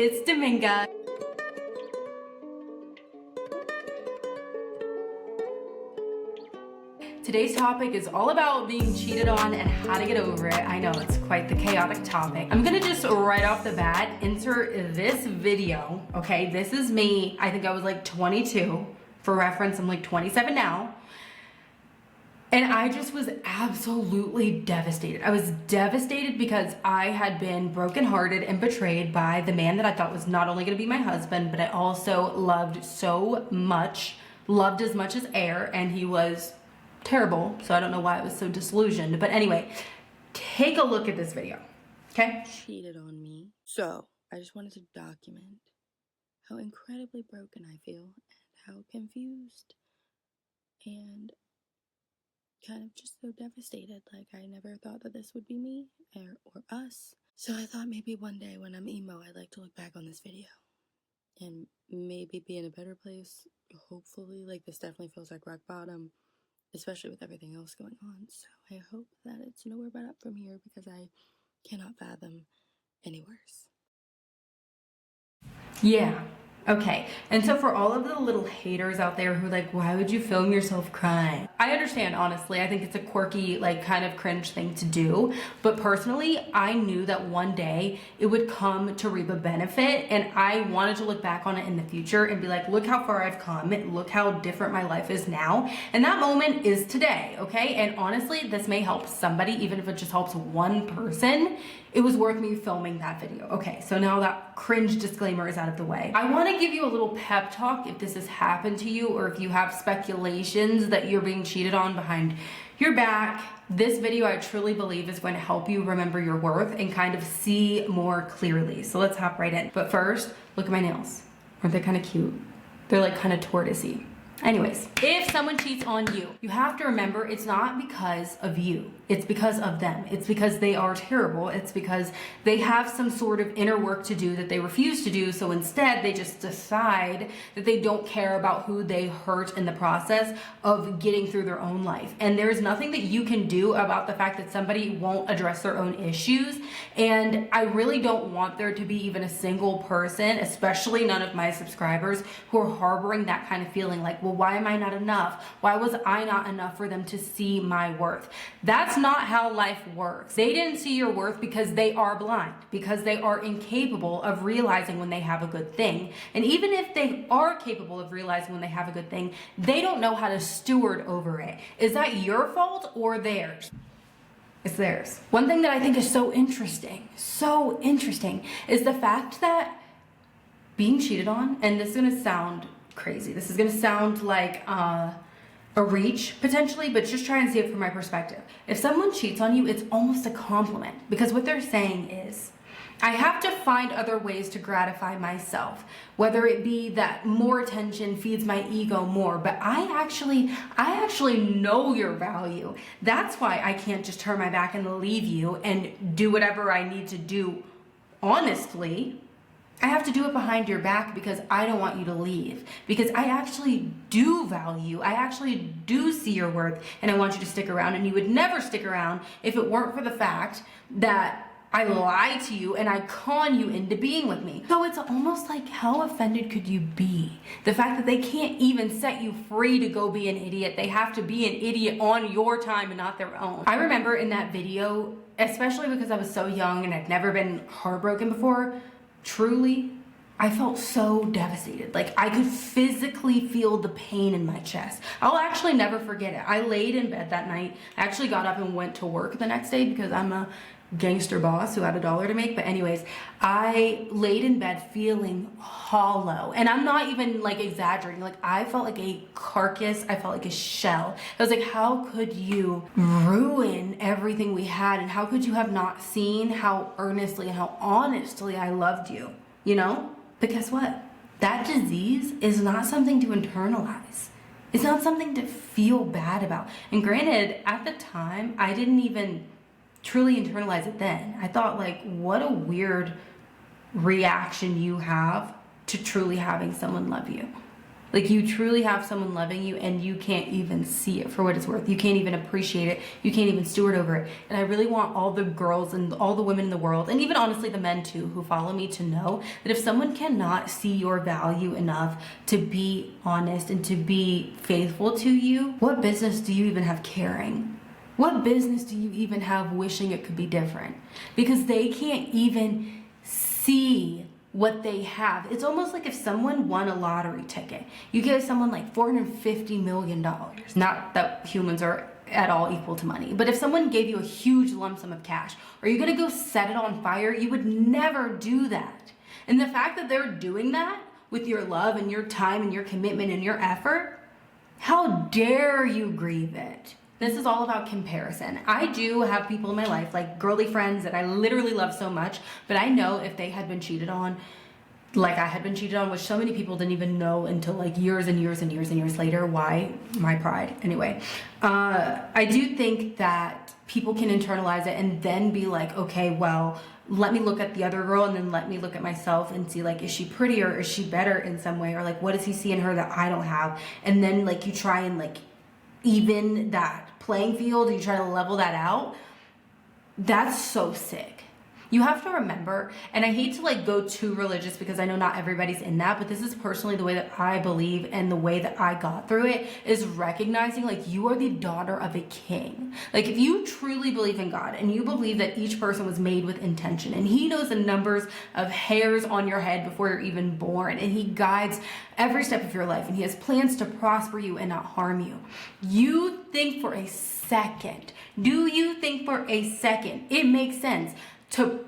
it's Dominga. Today's topic is all about being cheated on and how to get over it. I know it's quite the chaotic topic. I'm gonna just right off the bat insert this video, okay? This is me, I think I was like 22. For reference, I'm like 27 now. And I just was absolutely devastated. I was devastated because I had been brokenhearted and betrayed by the man that I thought was not only gonna be my husband, but I also loved so much, loved as much as air, and he was terrible. So I don't know why I was so disillusioned. But anyway, take a look at this video, okay? Cheated on me. So I just wanted to document how incredibly broken I feel and how confused and kind of just so devastated. Like, I never thought that this would be me or us. So I thought maybe one day when I'm emo, I'd like to look back on this video and maybe be in a better place. Hopefully, like, this definitely feels like rock bottom, especially with everything else going on. So I hope that it's nowhere but up from here, because I cannot fathom any worse. Yeah. Okay, and so for all of the little haters out there who are like, why would you film yourself crying? I understand, honestly. I think it's a quirky, like, kind of cringe thing to do. But personally, I knew that one day it would come to reap a benefit, and I wanted to look back on it in the future and be like, look how far I've come. Look how different my life is now. And that moment is today, okay? And honestly, this may help somebody, even if it just helps one person. It was worth me filming that video. Okay, so now that cringe disclaimer is out of the way. I wanna give you a little pep talk if this has happened to you, or if you have speculations that you're being cheated on behind your back. This video, I truly believe, is going to help you remember your worth and kind of see more clearly. So let's hop right in. But first, look at my nails. Aren't they kind of cute? They're like kind of tortoisey. Anyways, if someone cheats on you, you have to remember it's not because of you. It's because of them. It's because they are terrible. It's because they have some sort of inner work to do that they refuse to do. So instead, they just decide that they don't care about who they hurt in the process of getting through their own life. And there's nothing that you can do about the fact that somebody won't address their own issues. And I really don't want there to be even a single person, especially none of my subscribers, who are harboring that kind of feeling like, well, why am I not enough? Why was I not enough for them to see my worth? That's not how life works. They didn't see your worth because they are blind, because they are incapable of realizing when they have a good thing. And even if they are capable of realizing when they have a good thing, they don't know how to steward over it. Is that your fault or theirs? It's theirs. One thing that I think is so interesting is the fact that being cheated on, and this is gonna sound crazy. This is gonna sound like a reach potentially, but just try and see it from my perspective. If someone cheats on you, it's almost a compliment, because what they're saying is, I have to find other ways to gratify myself, whether it be that more attention feeds my ego more, but I actually know your value. That's why I can't just turn my back and leave you and do whatever I need to do honestly. I have to do it behind your back because I don't want you to leave. Because I actually do value, I actually do see your worth, and I want you to stick around. And you would never stick around if it weren't for the fact that I lie to you and I con you into being with me. So it's almost like, how offended could you be? The fact that they can't even set you free to go be an idiot. They have to be an idiot on your time and not their own. I remember in that video, especially because I was so young and I'd never been heartbroken before, truly, I felt so devastated. Like, I could physically feel the pain in my chest. I'll actually never forget it. I laid in bed that night. I actually got up and went to work the next day because I'm a gangster boss who had $1 to make. But anyways, I laid in bed feeling hollow. And I'm not even like exaggerating. Like, I felt like a carcass. I felt like a shell. I was like, how could you ruin everything we had? And how could you have not seen how earnestly and how honestly I loved you? You know? But guess what? That disease is not something to internalize. It's not something to feel bad about. And granted, at the time, I didn't even truly internalize it then. I thought, like, what a weird reaction you have to truly having someone love you. Like, you truly have someone loving you and you can't even see it for what it's worth. You can't even appreciate it. You can't even steward over it. And I really want all the girls and all the women in the world, and even honestly the men too who follow me, to know that if someone cannot see your value enough to be honest and to be faithful to you, what business do you even have caring? What business do you even have wishing it could be different? Because they can't even see what they have. It's almost like if someone won a lottery ticket. You give someone like $450 million. Not that humans are at all equal to money, but if someone gave you a huge lump sum of cash, are you gonna go set it on fire? You would never do that. And the fact that they're doing that with your love and your time and your commitment and your effort, how dare you grieve it? This is all about comparison. I do have people in my life, like girly friends that I literally love so much, but I know if they had been cheated on, like I had been cheated on, which so many people didn't even know until like years and years and years and years later. Why? My pride. Anyway, I do think that people can internalize it and then be like, okay, well, let me look at the other girl and then let me look at myself and see, like, is she prettier? Is she better in some way? Or like, what does he see in her that I don't have? And then like you try and like even that playing field, you try to level that out. That's so sick. You have to remember, and I hate to like go too religious because I know not everybody's in that, but this is personally the way that I believe, and the way that I got through it is recognizing like you are the daughter of a king. Like if you truly believe in God and you believe that each person was made with intention and he knows the numbers of hairs on your head before you're even born, and he guides every step of your life and he has plans to prosper you and not harm you. You think for a second, do you think for a second it makes sense to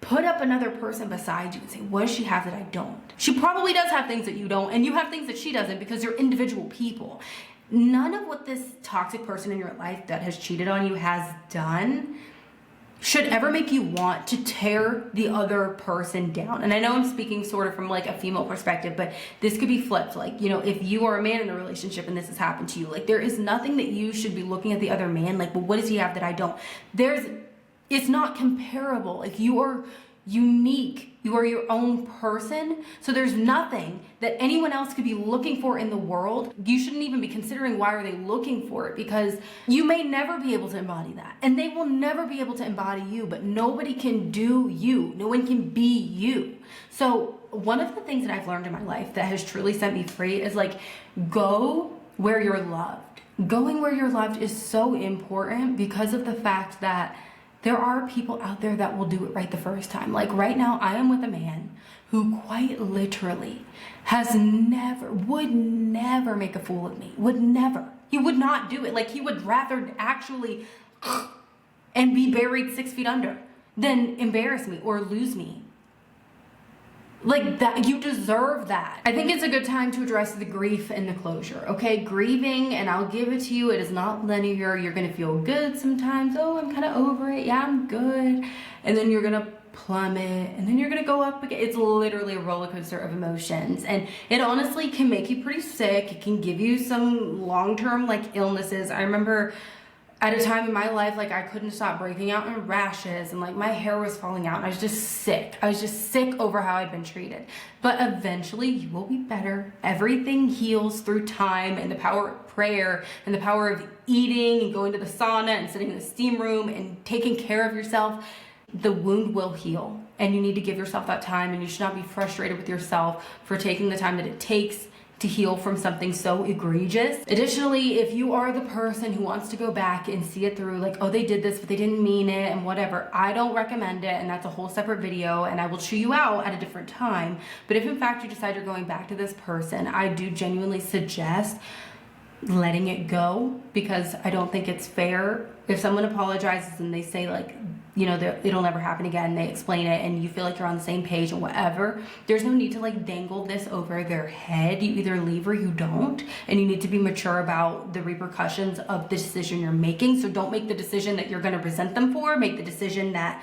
put up another person beside you and say, what does she have that I don't? She probably does have things that you don't, and you have things that she doesn't, because you're individual people. None of what this toxic person in your life that has cheated on you has done should ever make you want to tear the other person down. And I know I'm speaking sort of from like a female perspective, but this could be flipped. Like, you know, if you are a man in a relationship and this has happened to you, like there is nothing that you should be looking at the other man like, well, what does he have that I don't? It's not comparable. Like, you are unique. You are your own person. So there's nothing that anyone else could be looking for in the world. You shouldn't even be considering why are they looking for it, because you may never be able to embody that. And they will never be able to embody you, but nobody can do you. No one can be you. So one of the things that I've learned in my life that has truly set me free is like, go where you're loved. Going where you're loved is so important because of the fact that there are people out there that will do it right the first time. Like right now, I am with a man who quite literally would never make a fool of me. Would never. He would not do it. Like, he would rather actually and be buried 6 feet under than embarrass me or lose me. Like that, you deserve that. I think it's a good time to address the grief and the closure. Okay, grieving, and I'll give it to you, it is not linear. You're gonna feel good sometimes. Oh, I'm kind of over it. Yeah, I'm good. And then you're gonna plummet, and then you're gonna go up again. It's literally a roller coaster of emotions, and it honestly can make you pretty sick. It can give you some long-term like illnesses. I remember at a time in my life, like I couldn't stop breaking out in rashes and like my hair was falling out and I was just sick. I was just sick over how I'd been treated. But eventually you will be better. Everything heals through time and the power of prayer and the power of eating and going to the sauna and sitting in the steam room and taking care of yourself. The wound will heal, and you need to give yourself that time, and you should not be frustrated with yourself for taking the time that it takes to heal from something so egregious. Additionally, if you are the person who wants to go back and see it through, like, oh, they did this, but they didn't mean it and whatever, I don't recommend it, and that's a whole separate video, and I will chew you out at a different time. But if in fact you decide you're going back to this person, I do genuinely suggest letting it go, because I don't think it's fair if someone apologizes and they say like, you know, it'll never happen again, they explain it and you feel like you're on the same page and whatever, there's no need to like dangle this over their head. You either leave or you don't, and you need to be mature about the repercussions of the decision you're making. So don't make the decision that you're going to resent them for. Make the decision that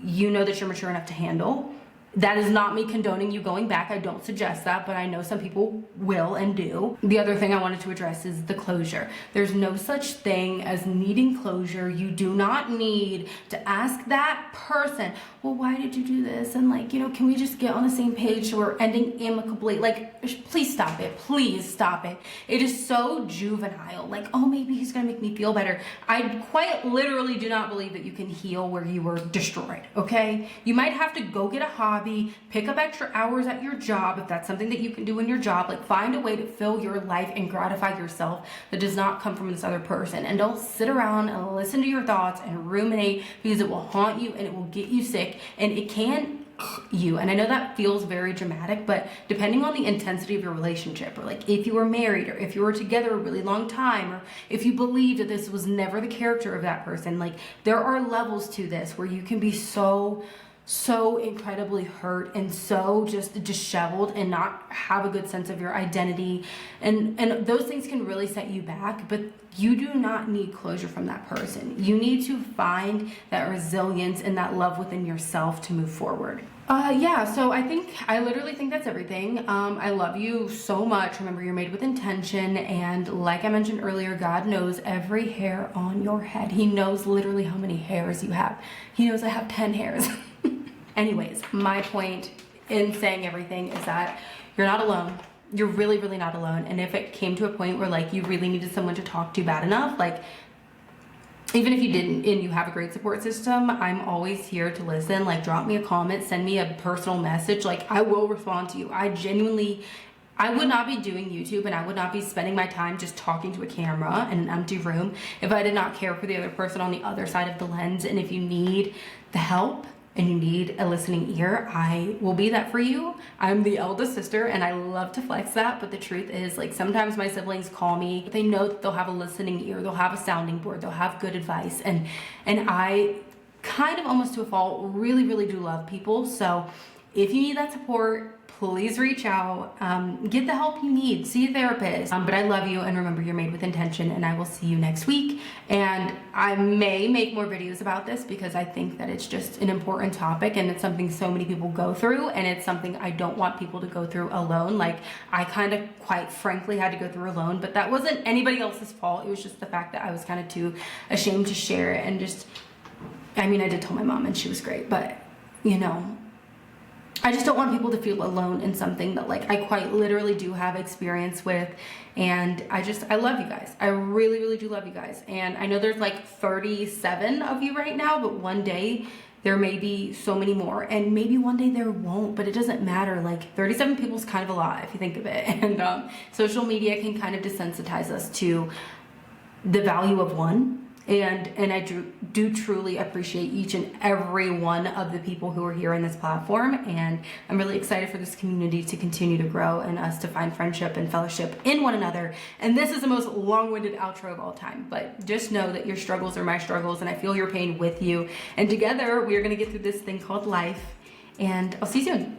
you know that you're mature enough to handle. That is not me condoning you going back. I don't suggest that, but I know some people will and do. The other thing I wanted to address is the closure. There's no such thing as needing closure. You do not need to ask that person, well, why did you do this? And like, you know, can we just get on the same page so we're ending amicably? Like, please stop it. Please stop it. It is so juvenile. Like, oh, maybe he's gonna make me feel better. I quite literally do not believe that you can heal where you were destroyed, okay? You might have to go get a hobby, pick up extra hours at your job if that's something that you can do in your job. Like, find a way to fill your life and gratify yourself that does not come from this other person. And don't sit around and listen to your thoughts and ruminate, because it will haunt you and it will get you sick, and it can you. And I know that feels very dramatic, but depending on the intensity of your relationship, or like if you were married, or if you were together a really long time, or if you believe that this was never the character of that person, like there are levels to this where you can be so incredibly hurt and so just disheveled and not have a good sense of your identity, and those things can really set you back. But you do not need closure from that person. You need to find that resilience and that love within yourself to move forward. Yeah, so I literally think that's everything. I love you so much. Remember, you're made with intention, and like I mentioned earlier, God knows every hair on your head. He knows literally how many hairs you have. He knows I have 10 hairs. Anyways, my point in saying everything is that you're not alone. You're really, really not alone. And if it came to a point where like you really needed someone to talk to bad enough, like even if you didn't and you have a great support system, I'm always here to listen. Like, drop me a comment, send me a personal message. Like, I will respond to you. I would not be doing YouTube, and I would not be spending my time just talking to a camera in an empty room if I did not care for the other person on the other side of the lens. And if you need the help and you need a listening ear, I will be that for you. I'm the eldest sister and I love to flex that, but the truth is, like, sometimes my siblings call me, they know that they'll have a listening ear, they'll have a sounding board, they'll have good advice, and I kind of, almost to a fault, really, really do love people. So if you need that support, please reach out, get the help you need, see a therapist. But I love you, and remember, you're made with intention, and I will see you next week. And I may make more videos about this because I think that it's just an important topic, and it's something so many people go through, and it's something I don't want people to go through alone. Like, I kind of, quite frankly, had to go through alone, but that wasn't anybody else's fault. It was just the fact that I was kind of too ashamed to share it, and just, I mean, I did tell my mom and she was great, but you know, I just don't want people to feel alone in something that, like, I quite literally do have experience with. And I love you guys. I really, really do love you guys. And I know there's like 37 of you right now, but one day there may be so many more, and maybe one day there won't, but it doesn't matter. Like, 37 people is kind of a lot if you think of it. And social media can kind of desensitize us to the value of one. And I do truly appreciate each and every one of the people who are here in this platform, and I'm really excited for this community to continue to grow and us to find friendship and fellowship in one another. And this is the most long-winded outro of all time, but just know that your struggles are my struggles, and I feel your pain with you, and together we are going to get through this thing called life. And I'll see you soon.